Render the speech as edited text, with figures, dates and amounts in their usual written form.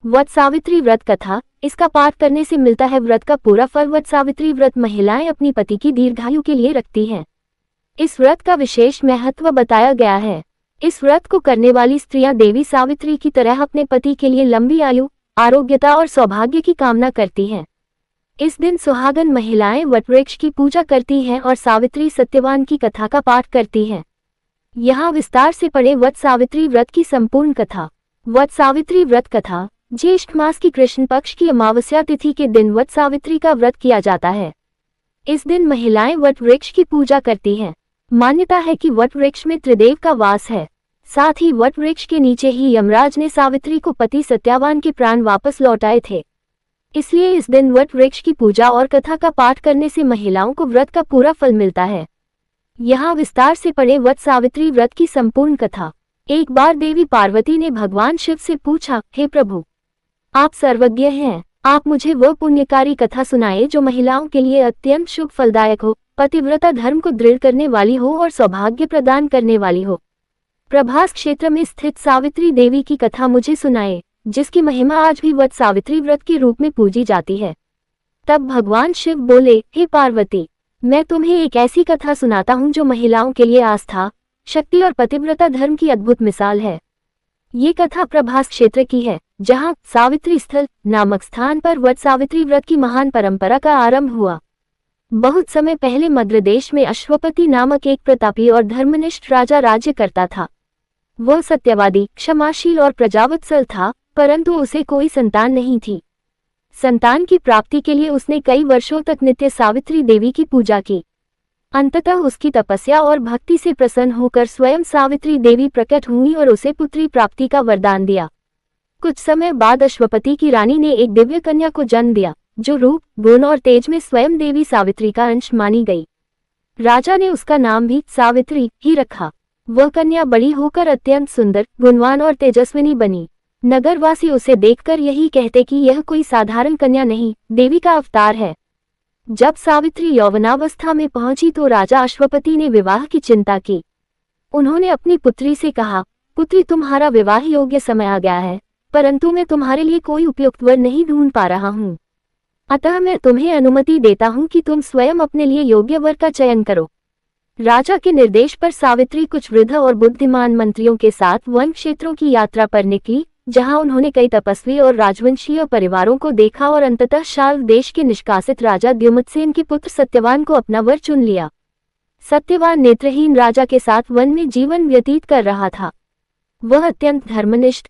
वट सावित्री व्रत कथा। इसका पाठ करने से मिलता है व्रत का पूरा फल। वट सावित्री व्रत महिलाएं अपनी पति की दीर्घायु के लिए रखती हैं। इस व्रत का विशेष महत्व बताया गया है। इस व्रत को करने वाली स्त्रियां देवी सावित्री की तरह अपने पति के लिए लंबी आयु, आरोग्यता और सौभाग्य की कामना करती हैं। इस दिन सुहागन महिलाएं वटवृक्ष की पूजा करती हैं और सावित्री सत्यवान की कथा का पाठ करती हैं। यहाँ विस्तार से पढ़े वट सावित्री व्रत की संपूर्ण कथा। वट सावित्री व्रत कथा। ज्येष्ठ मास की कृष्ण पक्ष की अमावस्या तिथि के दिन वट सावित्री का व्रत किया जाता है। इस दिन महिलाएं वट वृक्ष की पूजा करती हैं। मान्यता है कि वट वृक्ष में त्रिदेव का वास है। साथ ही वट वृक्ष के नीचे ही यमराज ने सावित्री को पति सत्यवान के प्राण वापस लौटाए थे। इसलिए इस दिन वट वृक्ष की पूजा और कथा का पाठ करने से महिलाओं को व्रत का पूरा फल मिलता है। यहाँ विस्तार से पढ़े वट सावित्री व्रत की संपूर्ण कथा। एक बार देवी पार्वती ने भगवान शिव से पूछा, हे प्रभु, आप सर्वज्ञ हैं, आप मुझे वह पुण्यकारी कथा सुनाए जो महिलाओं के लिए अत्यंत शुभ फलदायक हो, पतिव्रता धर्म को दृढ़ करने वाली हो और सौभाग्य प्रदान करने वाली हो। प्रभास क्षेत्र में स्थित सावित्री देवी की कथा मुझे सुनाए, जिसकी महिमा आज भी वट सावित्री व्रत के रूप में पूजी जाती है। तब भगवान शिव बोले, हे पार्वती, मैं तुम्हें एक ऐसी कथा सुनाता हूँ जो महिलाओं के लिए आस्था, शक्ति और पतिव्रता धर्म की अद्भुत मिसाल है। ये कथा प्रभास क्षेत्र की है, जहाँ सावित्री स्थल नामक स्थान पर वट सावित्री व्रत की महान परंपरा का आरंभ हुआ। बहुत समय पहले मद्र देश में अश्वपति नामक एक प्रतापी और धर्मनिष्ठ राजा राज्य करता था। वह सत्यवादी, क्षमाशील और प्रजावत्सल था, परंतु उसे कोई संतान नहीं थी। संतान की प्राप्ति के लिए उसने कई वर्षों तक नित्य सावित्री देवी की पूजा की। अंततः उसकी तपस्या और भक्ति से प्रसन्न होकर स्वयं सावित्री देवी प्रकट हुई और उसे पुत्री प्राप्ति का वरदान दिया। कुछ समय बाद अश्वपति की रानी ने एक दिव्य कन्या को जन्म दिया, जो रूप, गुण और तेज में स्वयं देवी सावित्री का अंश मानी गई। राजा ने उसका नाम भी सावित्री ही रखा। वह कन्या बड़ी होकर अत्यंत सुंदर, गुणवान और तेजस्विनी बनी। नगरवासी उसे देखकर यही कहते कि यह कोई साधारण कन्या नहीं, देवी का अवतार है। जब सावित्री यौवनावस्था में पहुंची तो राजा अश्वपति ने विवाह की चिंता की। उन्होंने अपनी पुत्री से कहा, पुत्री, तुम्हारा विवाह योग्य समय आ गया है, परंतु मैं तुम्हारे लिए कोई उपयुक्त वर नहीं ढूंढ पा रहा हूँ। अतः मैं तुम्हें अनुमति देता हूँ कि तुम स्वयं अपने लिए योग्य वर का चयन करो। राजा के निर्देश पर सावित्री कुछ वृद्ध और बुद्धिमान मंत्रियों के साथ वन क्षेत्रों की यात्रा पर निकली, जहां उन्होंने कई तपस्वी और राजवंशीय परिवारों को देखा और अंततः शाल्व देश के निष्कासित राजा द्युमत्सेन के पुत्र सत्यवान को अपना वर चुन लिया। सत्यवान नेत्रहीन राजा के साथ वन में जीवन व्यतीत कर रहा था। वह अत्यंत धर्मनिष्ठ,